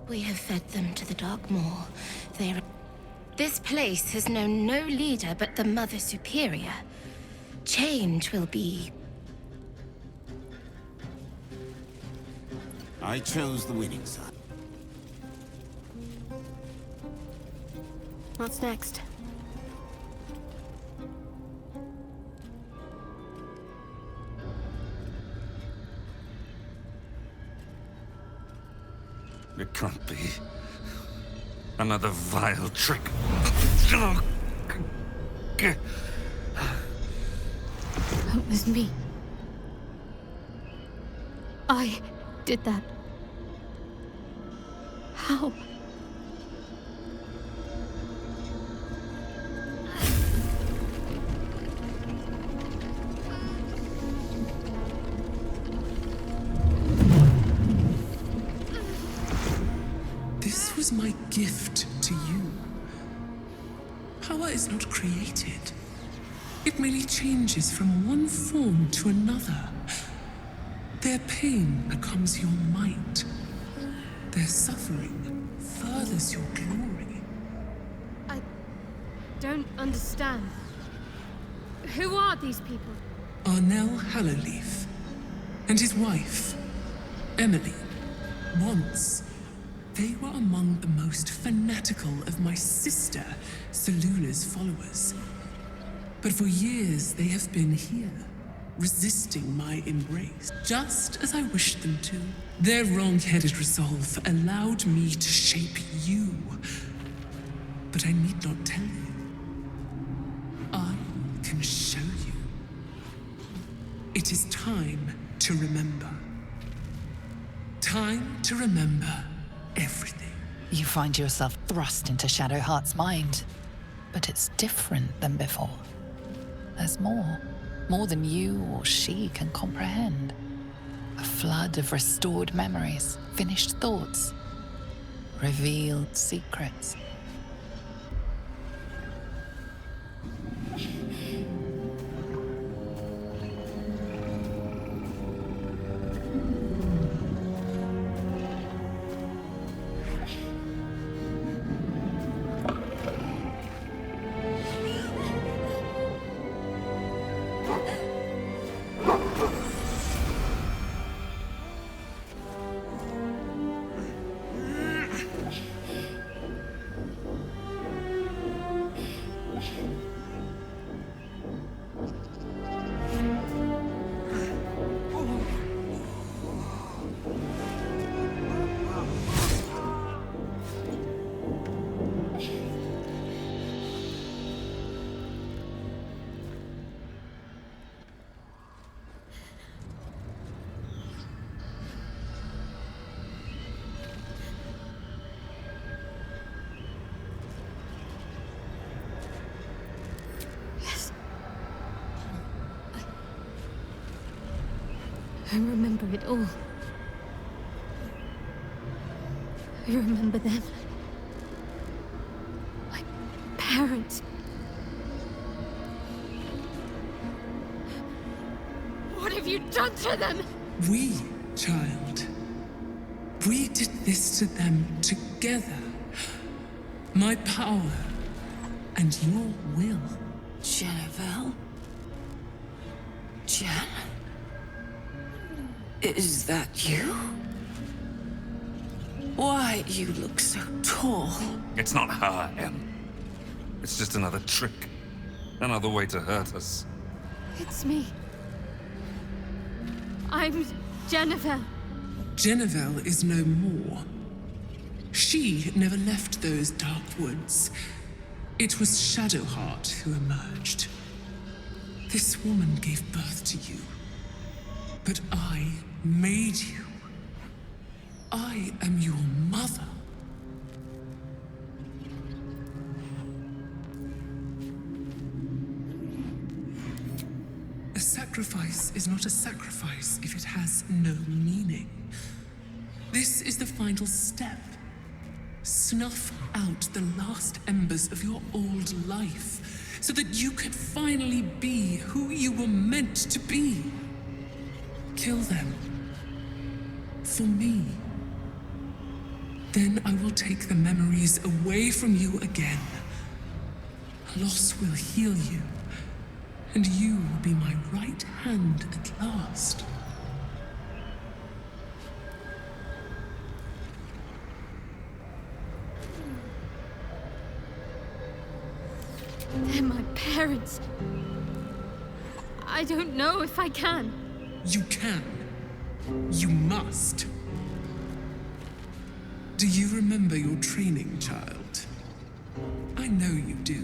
We have fed them to the Dark Maw. This place has known no leader but the Mother Superior. Change will be... I chose the winning side. What's next? It can't be. Another vile trick. It was me. I did that. How? This was my gift to you. Power is not created. It merely changes from one form to another. Their pain becomes your might. Their suffering furthers your glory. don't understand. Who are these people? Arnell Hallowleaf and his wife, Emily. Once, they were among the most fanatical of my sister, Seluna's followers. But for years, they have been here, resisting my embrace, just as I wished them to. Their wrong-headed resolve allowed me to shape you. But I need not tell you. I can show you. It is time to remember. Time to remember everything. You find yourself thrust into Shadowheart's mind, but it's different than before. There's more than you or she can comprehend. A flood of restored memories, finished thoughts, revealed secrets. I remember it all. I remember them. My parents. What have you done to them? We, child. We did this to them together. My power and your will. Jennifer? Jen? Is that you? Why you look so tall? It's not her, Em. It's just another trick. Another way to hurt us. It's me. I'm Jennifer. Jennifer is no more. She never left those dark woods. It was Shadowheart who emerged. This woman gave birth to you. But I made you. I am your mother. A sacrifice is not a sacrifice if it has no meaning. This is the final step. Snuff out the last embers of your old life, so that you can finally be who you were meant to be. Kill them. For me. Then I will take the memories away from you again. Loss will heal you, and you will be my right hand at last. They're my parents. I don't know if I can. You can. You must. Do you remember your training, child? I know you do.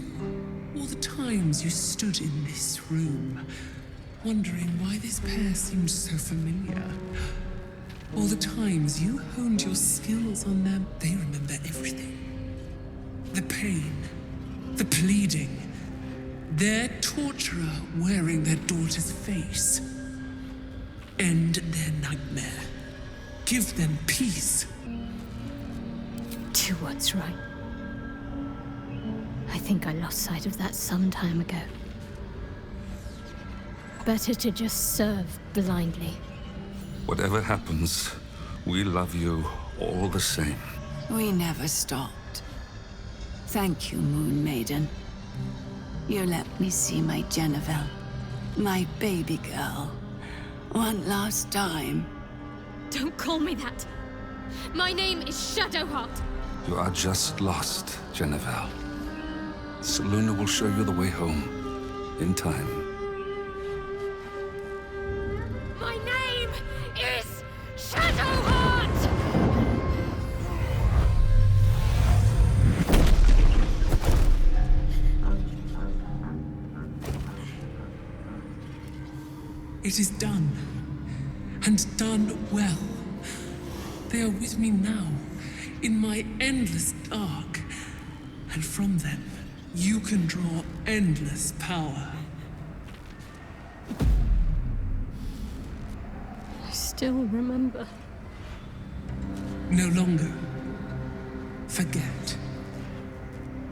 All the times you stood in this room, wondering why this pair seemed so familiar. All the times you honed your skills on them, they remember everything. The pain, the pleading, their torturer wearing their daughter's face. End their nightmare. Give them peace. Do what's right. I think I lost sight of that some time ago. Better to just serve blindly. Whatever happens, we love you all the same. We never stopped. Thank you, Moon Maiden. You let me see my Jennifer, my baby girl, one last time. Don't call me that. My name is Shadowheart. You are just lost, Jennifer. Seluna will show you the way home, in time. My name is Shadowheart! It is done, and done well. They are with me now, in my endless dark, and from them, you can draw endless power. I still remember. No longer. Forget.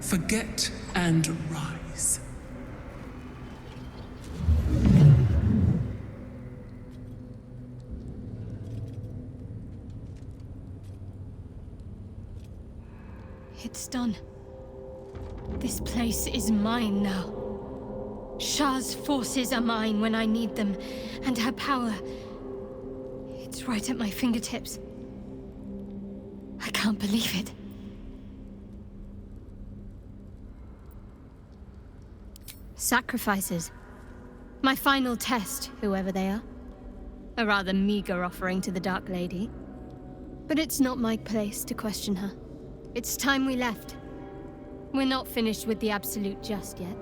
Forget and rise. It's done. This place is mine now. Shar's forces are mine when I need them, and her power, it's right at my fingertips. I can't believe it. Sacrifices. My final test, whoever they are. A rather meager offering to the Dark Lady. But it's not my place to question her. It's time we left. We're not finished with the Absolute just yet.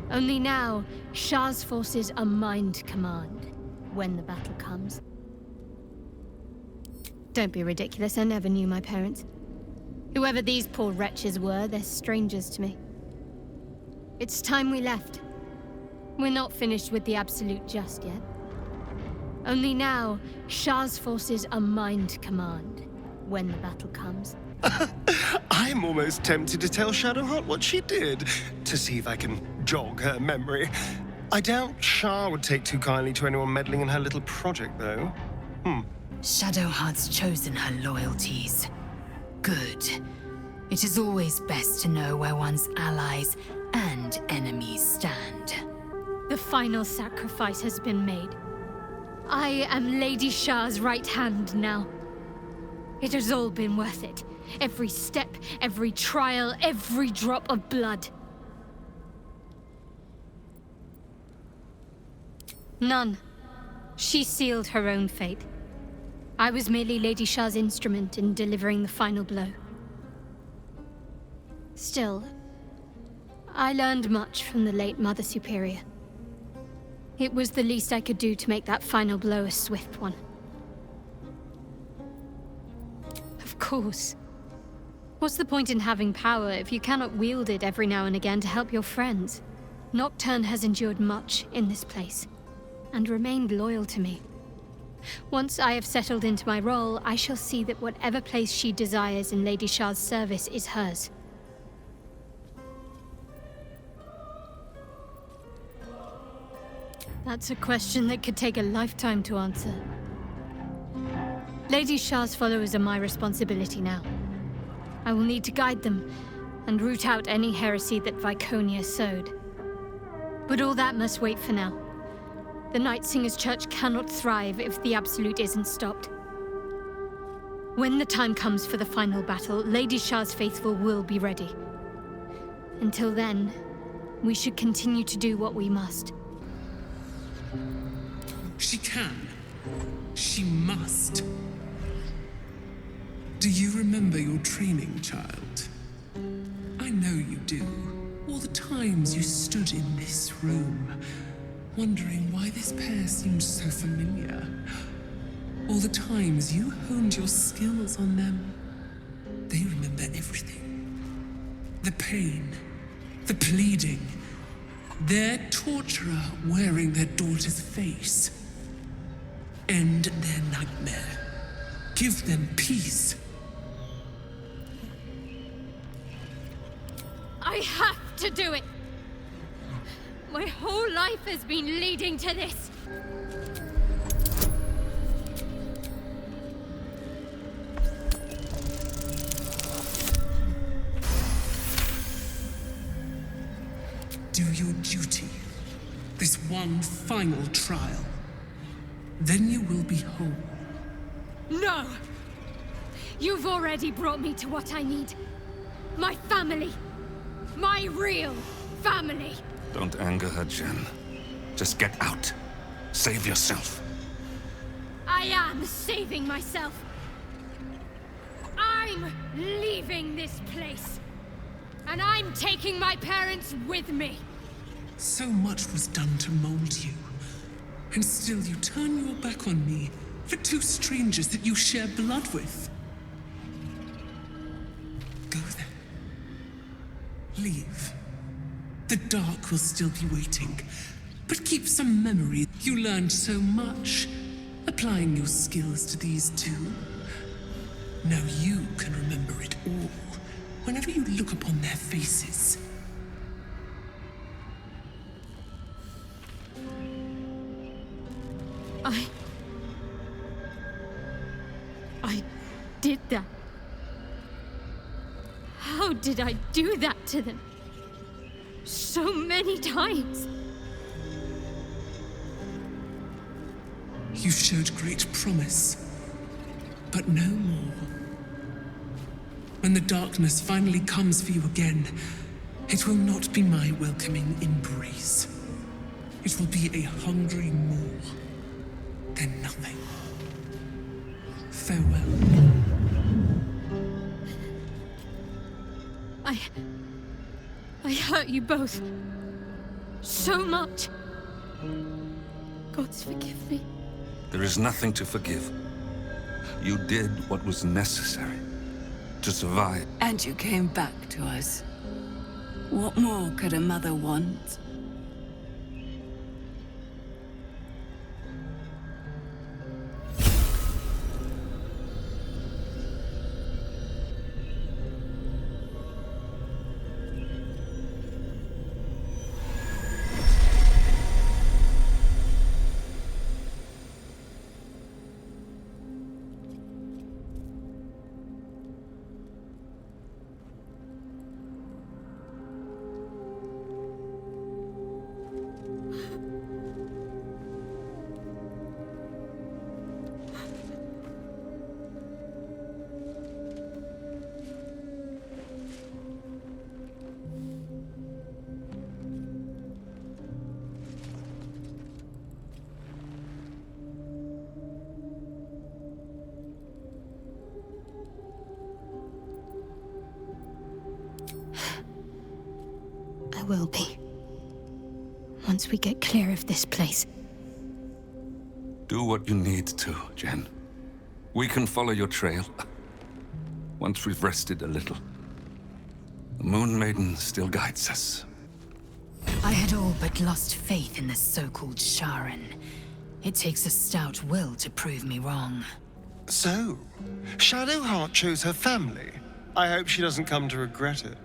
Only now, Shar's forces are mine to command, when the battle comes. Don't be ridiculous, I never knew my parents. Whoever these poor wretches were, they're strangers to me. It's time we left. We're not finished with the Absolute just yet. Only now, Shar's forces are mine to command, when the battle comes. I'm almost tempted to tell Shadowheart what she did, to see if I can jog her memory. I doubt Shar would take too kindly to anyone meddling in her little project, though. Shadowheart's chosen her loyalties. Good. It is always best to know where one's allies and enemies stand. The final sacrifice has been made. I am Lady Shar's right hand now. It has all been worth it. Every step, every trial, every drop of blood. None. She sealed her own fate. I was merely Lady Shar's instrument in delivering the final blow. Still, I learned much from the late Mother Superior. It was the least I could do to make that final blow a swift one. Of course. What's the point in having power if you cannot wield it every now and again to help your friends? Nocturne has endured much in this place, and remained loyal to me. Once I have settled into my role, I shall see that whatever place she desires in Lady Shar's service is hers. That's a question that could take a lifetime to answer. Lady Shar's followers are my responsibility now. I will need to guide them, and root out any heresy that Viconia sowed. But all that must wait for now. The Night Singer's Church cannot thrive if the Absolute isn't stopped. When the time comes for the final battle, Lady Shar's faithful will be ready. Until then, we should continue to do what we must. She can. She must. Do you remember your training, child? I know you do. All the times you stood in this room, wondering why this pair seemed so familiar. All the times you honed your skills on them. They remember everything. The pain, the pleading, their torturer wearing their daughter's face. End their nightmare. Give them peace. I have to do it! My whole life has been leading to this! your duty. This one final trial. Then you will be whole. No! You've already brought me to what I need. My family. My real family. Don't anger her, Jen. Just get out. Save yourself. I am saving myself. I'm leaving this place. And I'm taking my parents with me. So much was done to mold you. And still you turn your back on me for two strangers that you share blood with. Go then. Leave. The dark will still be waiting. But keep some memory. You learned so much, applying your skills to these two. Now you can remember it all, whenever you look upon their faces. I did that. How did I do that to them? So many times. You showed great promise, but no more. When the darkness finally comes for you again, it will not be my welcoming embrace. It will be a hungry maw, then nothing. Farewell. I hurt you both. So much. Gods forgive me. There is nothing to forgive. You did what was necessary to survive. And you came back to us. What more could a mother want? I will be. Once we get clear of this place. Do what you need to, Jen. We can follow your trail. Once we've rested a little. The Moon Maiden still guides us. I had all but lost faith in this so-called Sharan. It takes a stout will to prove me wrong. So, Shadowheart chose her family. I hope she doesn't come to regret it.